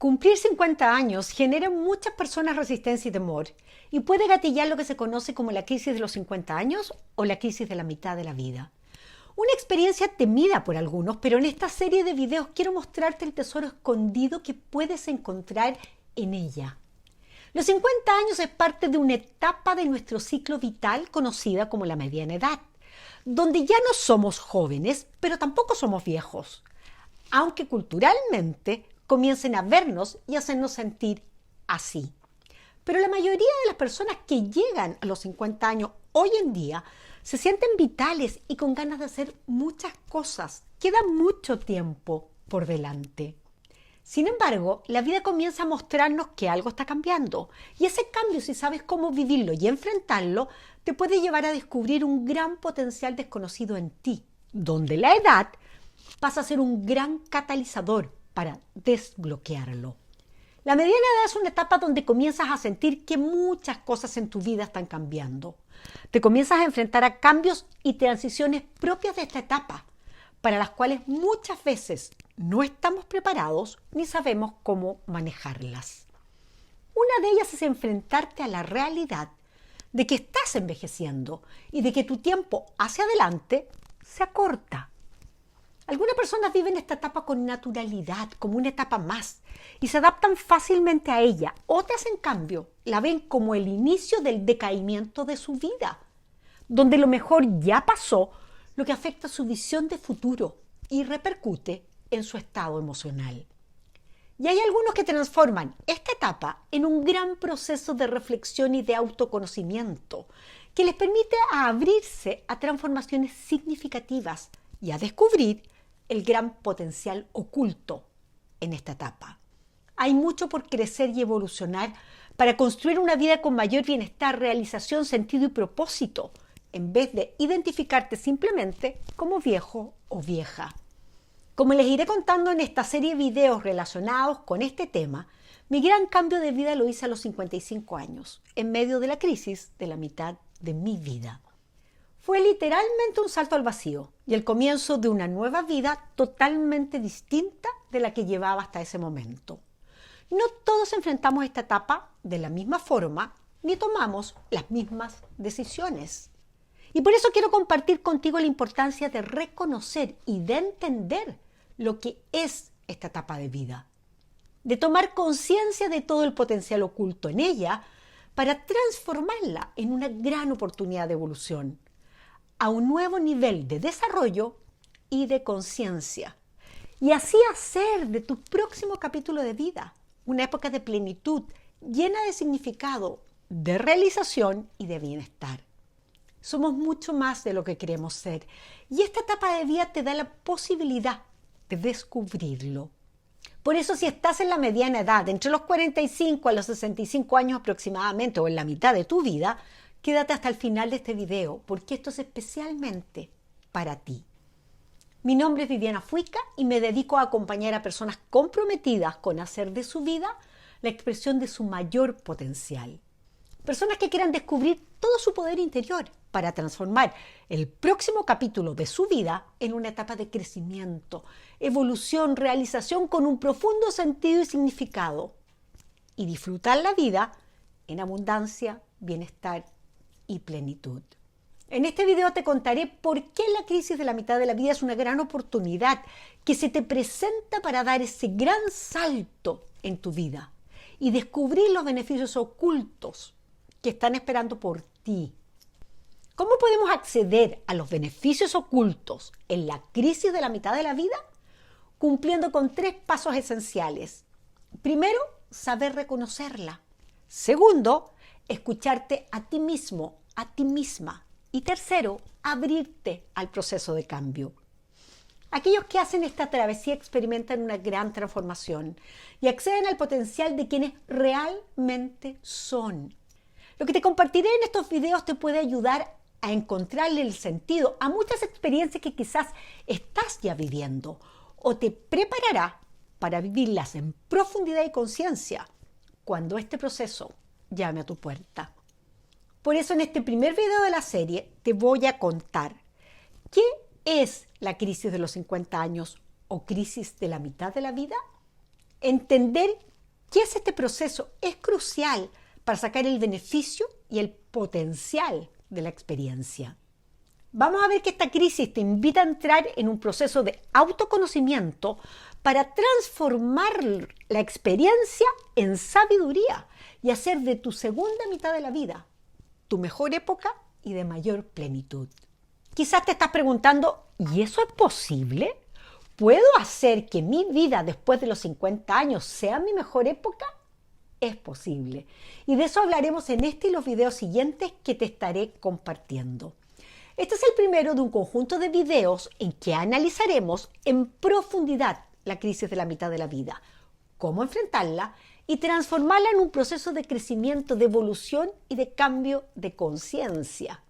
Cumplir 50 años genera en muchas personas resistencia y temor y puede gatillar lo que se conoce como la crisis de los 50 años o la crisis de la mitad de la vida. Una experiencia temida por algunos, pero en esta serie de videos quiero mostrarte el tesoro escondido que puedes encontrar en ella. Los 50 años es parte de una etapa de nuestro ciclo vital conocida como la mediana edad, donde ya no somos jóvenes, pero tampoco somos viejos, aunque culturalmente comiencen a vernos y hacernos sentir así. Pero la mayoría de las personas que llegan a los 50 años hoy en día se sienten vitales y con ganas de hacer muchas cosas. Queda mucho tiempo por delante. Sin embargo, la vida comienza a mostrarnos que algo está cambiando. Y ese cambio, si sabes cómo vivirlo y enfrentarlo, te puede llevar a descubrir un gran potencial desconocido en ti, donde la edad pasa a ser un gran catalizador para desbloquearlo. La mediana edad es una etapa donde comienzas a sentir que muchas cosas en tu vida están cambiando. Te comienzas a enfrentar a cambios y transiciones propias de esta etapa, para las cuales muchas veces no estamos preparados ni sabemos cómo manejarlas. Una de ellas es enfrentarte a la realidad de que estás envejeciendo y de que tu tiempo hacia adelante se acorta. Algunas personas viven esta etapa con naturalidad, como una etapa más, y se adaptan fácilmente a ella. Otras, en cambio, la ven como el inicio del decaimiento de su vida, donde lo mejor ya pasó, lo que afecta su visión de futuro y repercute en su estado emocional. Y hay algunos que transforman esta etapa en un gran proceso de reflexión y de autoconocimiento, que les permite abrirse a transformaciones significativas y a descubrir el gran potencial oculto en esta etapa. Hay mucho por crecer y evolucionar para construir una vida con mayor bienestar, realización, sentido y propósito, en vez de identificarte simplemente como viejo o vieja. Como les iré contando en esta serie de videos relacionados con este tema, mi gran cambio de vida lo hice a los 55 años, en medio de la crisis de la mitad de mi vida. Fue literalmente un salto al vacío y el comienzo de una nueva vida totalmente distinta de la que llevaba hasta ese momento. No todos enfrentamos esta etapa de la misma forma ni tomamos las mismas decisiones. Y por eso quiero compartir contigo la importancia de reconocer y de entender lo que es esta etapa de vida, de tomar conciencia de todo el potencial oculto en ella para transformarla en una gran oportunidad de evolución, a un nuevo nivel de desarrollo y de conciencia, y así hacer de tu próximo capítulo de vida una época de plenitud, llena de significado, de realización y de bienestar. Somos mucho más de lo que queremos ser, y esta etapa de vida te da la posibilidad de descubrirlo. Por eso, si estás en la mediana edad, entre los 45 a los 65 años aproximadamente, o en la mitad de tu vida, quédate hasta el final de este video, porque esto es especialmente para ti. Mi nombre es Viviana Fuica y me dedico a acompañar a personas comprometidas con hacer de su vida la expresión de su mayor potencial. Personas que quieran descubrir todo su poder interior para transformar el próximo capítulo de su vida en una etapa de crecimiento, evolución, realización con un profundo sentido y significado, y disfrutar la vida en abundancia, bienestar y plenitud. En este video te contaré por qué la crisis de la mitad de la vida es una gran oportunidad que se te presenta para dar ese gran salto en tu vida y descubrir los beneficios ocultos que están esperando por ti. ¿Cómo podemos acceder a los beneficios ocultos en la crisis de la mitad de la vida? Cumpliendo con 3 pasos esenciales. Primero, saber reconocerla. Segundo, escucharte a ti mismo, a ti misma. Y tercero, abrirte al proceso de cambio. Aquellos que hacen esta travesía experimentan una gran transformación y acceden al potencial de quienes realmente son. Lo que te compartiré en estos videos te puede ayudar a encontrarle el sentido a muchas experiencias que quizás estás ya viviendo o te preparará para vivirlas en profundidad y conciencia cuando este proceso llame a tu puerta. Por eso en este primer video de la serie te voy a contar qué es la crisis de los 50 años o crisis de la mitad de la vida, entender ¿Qué es este proceso? Es crucial para sacar el beneficio y el potencial de la experiencia. Vamos a ver que esta crisis te invita a entrar en un proceso de autoconocimiento para transformar la experiencia en sabiduría y hacer de tu segunda mitad de la vida tu mejor época y de mayor plenitud. Quizás te estás preguntando, ¿y eso es posible? ¿Puedo hacer que mi vida después de los 50 años sea mi mejor época? Es posible. Y de eso hablaremos en este y los videos siguientes que te estaré compartiendo. Este es el primero de un conjunto de videos en que analizaremos en profundidad la crisis de la mitad de la vida, cómo enfrentarla y transformarla en un proceso de crecimiento, de evolución y de cambio de conciencia.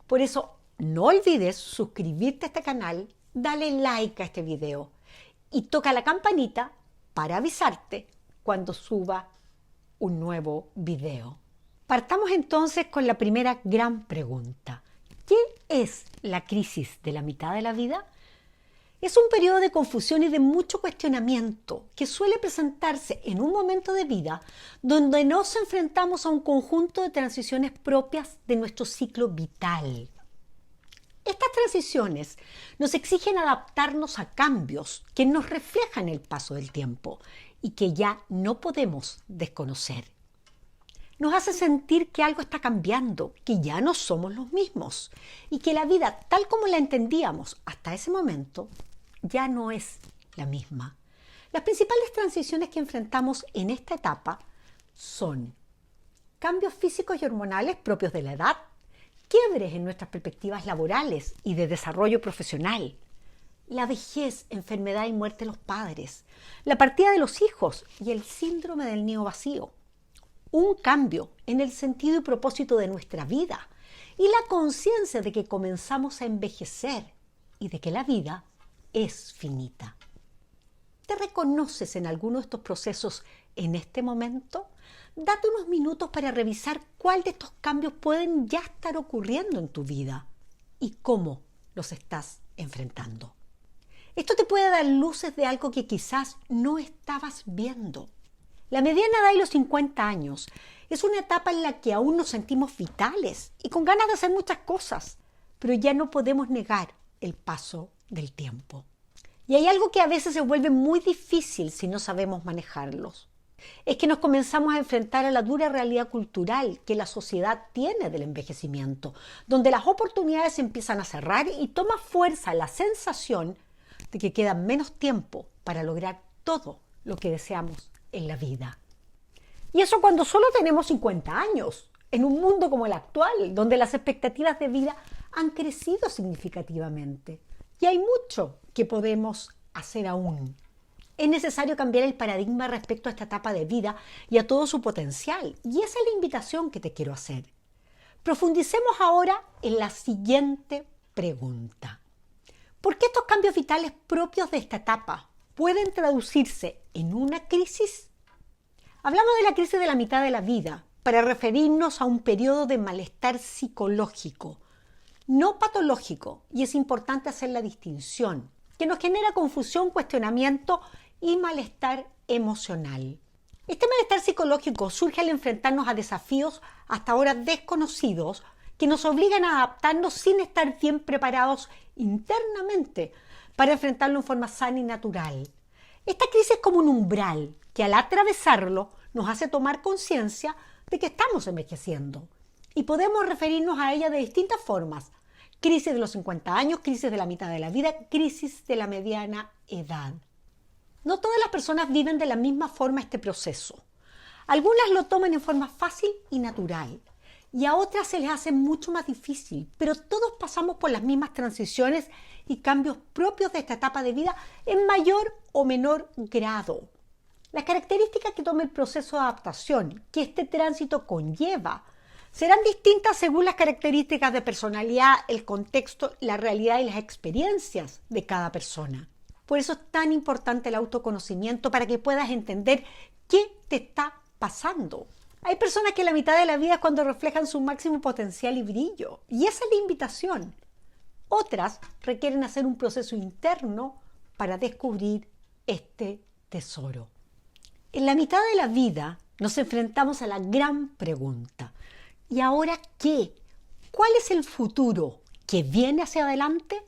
Por eso, no olvides suscribirte a este canal, dale like a este video y toca la campanita para avisarte cuando suba un nuevo video. Partamos entonces con la primera gran pregunta. ¿Qué es la crisis de la mitad de la vida? Es un periodo de confusión y de mucho cuestionamiento que suele presentarse en un momento de vida donde nos enfrentamos a un conjunto de transiciones propias de nuestro ciclo vital. Estas transiciones nos exigen adaptarnos a cambios que nos reflejan el paso del tiempo y que ya no podemos desconocer. Nos hace sentir que algo está cambiando, que ya no somos los mismos y que la vida tal como la entendíamos hasta ese momento ya no es la misma. Las principales transiciones que enfrentamos en esta etapa son cambios físicos y hormonales propios de la edad, quiebres en nuestras perspectivas laborales y de desarrollo profesional, la vejez, enfermedad y muerte de los padres, la partida de los hijos y el síndrome del nido vacío, un cambio en el sentido y propósito de nuestra vida y la conciencia de que comenzamos a envejecer y de que la vida es finita. ¿Te reconoces en alguno de estos procesos en este momento? Date unos minutos para revisar cuál de estos cambios pueden ya estar ocurriendo en tu vida y cómo los estás enfrentando. Esto te puede dar luces de algo que quizás no estabas viendo. La mediana edad y los 50 años es una etapa en la que aún nos sentimos vitales y con ganas de hacer muchas cosas, pero ya no podemos negar el paso del tiempo. Y hay algo que a veces se vuelve muy difícil si no sabemos manejarlos. Es que nos comenzamos a enfrentar a la dura realidad cultural que la sociedad tiene del envejecimiento, donde las oportunidades empiezan a cerrar y toma fuerza la sensación de que queda menos tiempo para lograr todo lo que deseamos en la vida. Y eso cuando solo tenemos 50 años, en un mundo como el actual, donde las expectativas de vida han crecido significativamente. Y hay mucho que podemos hacer aún. Es necesario cambiar el paradigma respecto a esta etapa de vida y a todo su potencial. Y esa es la invitación que te quiero hacer. Profundicemos ahora en la siguiente pregunta. ¿Por qué estos cambios vitales propios de esta etapa pueden traducirse en una crisis? Hablamos de la crisis de la mitad de la vida para referirnos a un periodo de malestar psicológico, no patológico, y es importante hacer la distinción, que nos genera confusión, cuestionamiento y malestar emocional. Este malestar psicológico surge al enfrentarnos a desafíos hasta ahora desconocidos que nos obligan a adaptarnos sin estar bien preparados internamente para enfrentarlo en forma sana y natural. Esta crisis es como un umbral que al atravesarlo nos hace tomar conciencia de que estamos envejeciendo y podemos referirnos a ella de distintas formas. Crisis de los 50 años, crisis de la mitad de la vida, crisis de la mediana edad. No todas las personas viven de la misma forma este proceso. Algunas lo toman en forma fácil y natural y a otras se les hace mucho más difícil, pero todos pasamos por las mismas transiciones y cambios propios de esta etapa de vida en mayor o menor grado. Las características que toma el proceso de adaptación que este tránsito conlleva serán distintas según las características de personalidad, el contexto, la realidad y las experiencias de cada persona. Por eso es tan importante el autoconocimiento para que puedas entender qué te está pasando. Hay personas que la mitad de la vida es cuando reflejan su máximo potencial y brillo, y esa es la invitación. Otras requieren hacer un proceso interno para descubrir este tesoro. En la mitad de la vida nos enfrentamos a la gran pregunta: ¿y ahora qué? ¿Cuál es el futuro que viene hacia adelante?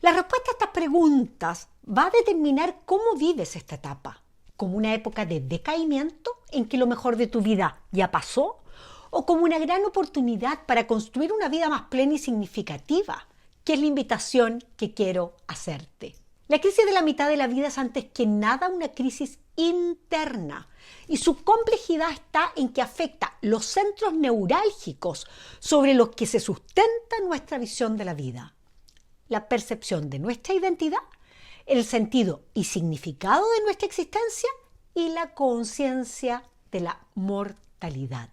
La respuesta a estas preguntas va a determinar cómo vives esta etapa, como una época de decaimiento en que lo mejor de tu vida ya pasó, o como una gran oportunidad para construir una vida más plena y significativa, que es la invitación que quiero hacerte. La crisis de la mitad de la vida es antes que nada una crisis interna, y su complejidad está en que afecta los centros neurálgicos sobre los que se sustenta nuestra visión de la vida, la percepción de nuestra identidad, el sentido y significado de nuestra existencia y la conciencia de la mortalidad.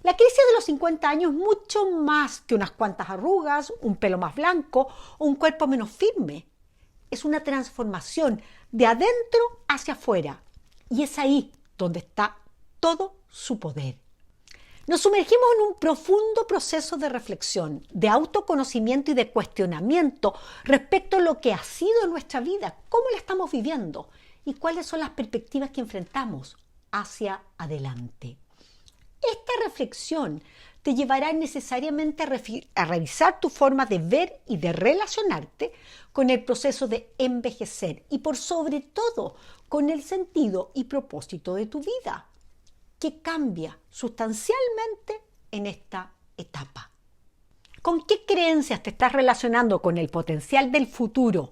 La crisis de los 50 años es mucho más que unas cuantas arrugas, un pelo más blanco o un cuerpo menos firme. Es una transformación de adentro hacia afuera, y es ahí donde está todo su poder. Nos sumergimos en un profundo proceso de reflexión, de autoconocimiento y de cuestionamiento respecto a lo que ha sido nuestra vida, cómo la estamos viviendo y cuáles son las perspectivas que enfrentamos hacia adelante. Esta reflexión te llevará necesariamente a revisar tu forma de ver y de relacionarte con el proceso de envejecer y por sobre todo con el sentido y propósito de tu vida, que cambia sustancialmente en esta etapa. ¿Con qué creencias te estás relacionando con el potencial del futuro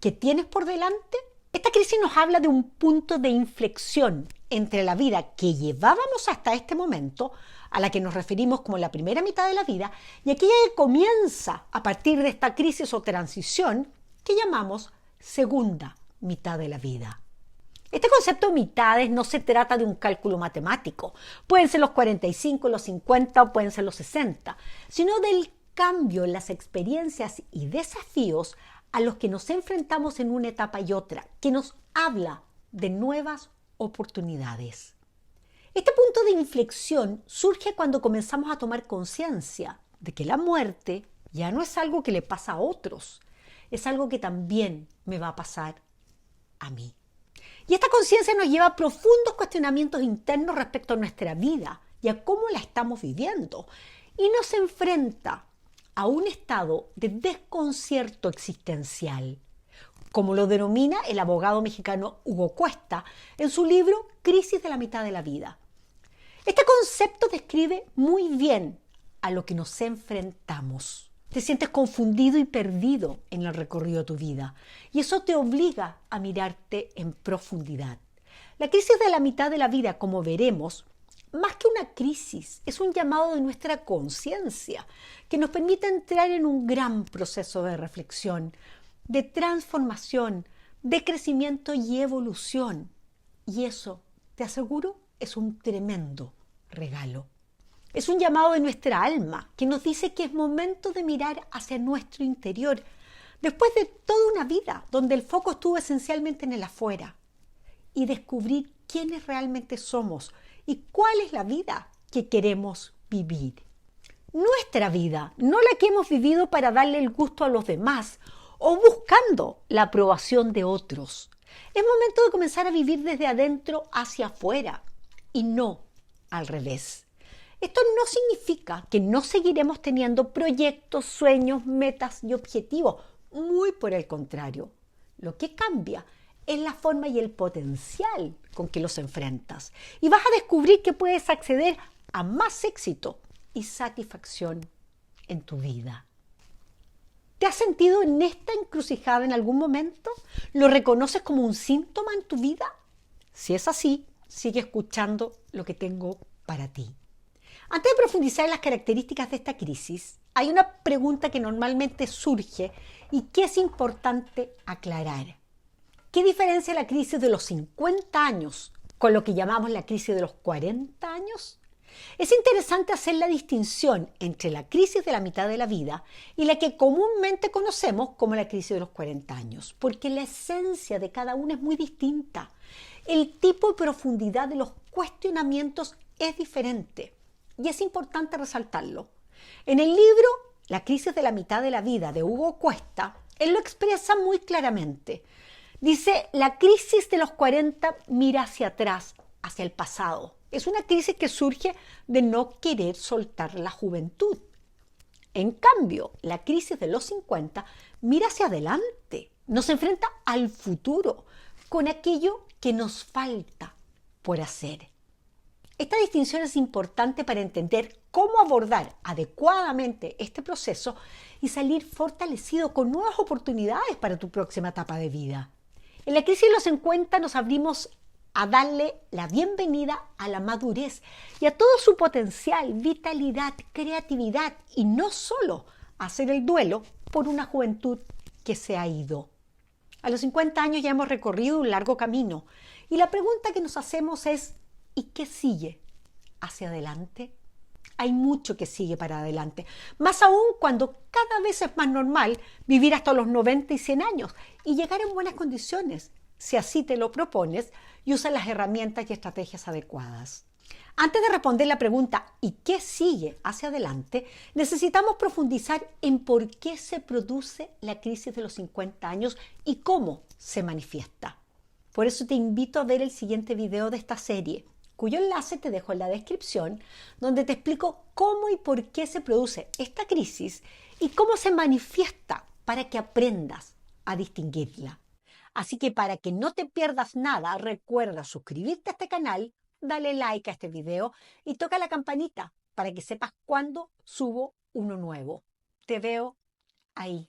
que tienes por delante? Esta crisis nos habla de un punto de inflexión entre la vida que llevábamos hasta este momento, a la que nos referimos como la primera mitad de la vida, y aquella que comienza a partir de esta crisis o transición que llamamos segunda mitad de la vida. Este concepto de mitades no se trata de un cálculo matemático, pueden ser los 45, los 50 o pueden ser los 60, sino del cambio en las experiencias y desafíos a los que nos enfrentamos en una etapa y otra, que nos habla de nuevas oportunidades. Este punto de inflexión surge cuando comenzamos a tomar conciencia de que la muerte ya no es algo que le pasa a otros, es algo que también me va a pasar a mí. Y esta conciencia nos lleva a profundos cuestionamientos internos respecto a nuestra vida y a cómo la estamos viviendo, y nos enfrenta a un estado de desconcierto existencial, como lo denomina el abogado mexicano Hugo Cuesta en su libro Crisis de la mitad de la vida. Este concepto describe muy bien a lo que nos enfrentamos. Te sientes confundido y perdido en el recorrido de tu vida, y eso te obliga a mirarte en profundidad. La crisis de la mitad de la vida, como veremos, más que una crisis, es un llamado de nuestra conciencia que nos permite entrar en un gran proceso de reflexión, de transformación, de crecimiento y evolución. Y eso, te aseguro, es un tremendo regalo. Es un llamado de nuestra alma que nos dice que es momento de mirar hacia nuestro interior, después de toda una vida donde el foco estuvo esencialmente en el afuera, y descubrir quiénes realmente somos y cuál es la vida que queremos vivir. Nuestra vida, no la que hemos vivido para darle el gusto a los demás o buscando la aprobación de otros. Es momento de comenzar a vivir desde adentro hacia afuera y no al revés. Esto no significa que no seguiremos teniendo proyectos, sueños, metas y objetivos. Muy por el contrario. Lo que cambia es la forma y el potencial con que los enfrentas. Y vas a descubrir que puedes acceder a más éxito y satisfacción en tu vida. ¿Te has sentido en esta encrucijada en algún momento? ¿Lo reconoces como un síntoma en tu vida? Si es así, sigue escuchando lo que tengo para ti. Antes de profundizar en las características de esta crisis, hay una pregunta que normalmente surge y que es importante aclarar. ¿Qué diferencia la crisis de los 50 años con lo que llamamos la crisis de los 40 años? Es interesante hacer la distinción entre la crisis de la mitad de la vida y la que comúnmente conocemos como la crisis de los 40 años, porque la esencia de cada una es muy distinta. El tipo y profundidad de los cuestionamientos es diferente y es importante resaltarlo. En el libro La crisis de la mitad de la vida de Hugo Cuesta, él lo expresa muy claramente. Dice, la crisis de los 40 mira hacia atrás hacia el pasado. Es una crisis que surge de no querer soltar la juventud. En cambio, la crisis de los 50 mira hacia adelante, nos enfrenta al futuro, con aquello que nos falta por hacer. Esta distinción es importante para entender cómo abordar adecuadamente este proceso y salir fortalecido con nuevas oportunidades para tu próxima etapa de vida. En la crisis de los 50 nos abrimos a darle la bienvenida a la madurez y a todo su potencial, vitalidad, creatividad y no solo hacer el duelo por una juventud que se ha ido. A los 50 años ya hemos recorrido un largo camino y la pregunta que nos hacemos es ¿y qué sigue hacia adelante? Hay mucho que sigue para adelante, más aún cuando cada vez es más normal vivir hasta los 90 y 100 años y llegar en buenas condiciones, si así te lo propones y usas las herramientas y estrategias adecuadas. Antes de responder la pregunta ¿y qué sigue hacia adelante?, necesitamos profundizar en por qué se produce la crisis de los 50 años y cómo se manifiesta. Por eso te invito a ver el siguiente video de esta serie, cuyo enlace te dejo en la descripción, donde te explico cómo y por qué se produce esta crisis y cómo se manifiesta para que aprendas a distinguirla. Así que para que no te pierdas nada, recuerda suscribirte a este canal, dale like a este video y toca la campanita para que sepas cuándo subo uno nuevo. Te veo ahí.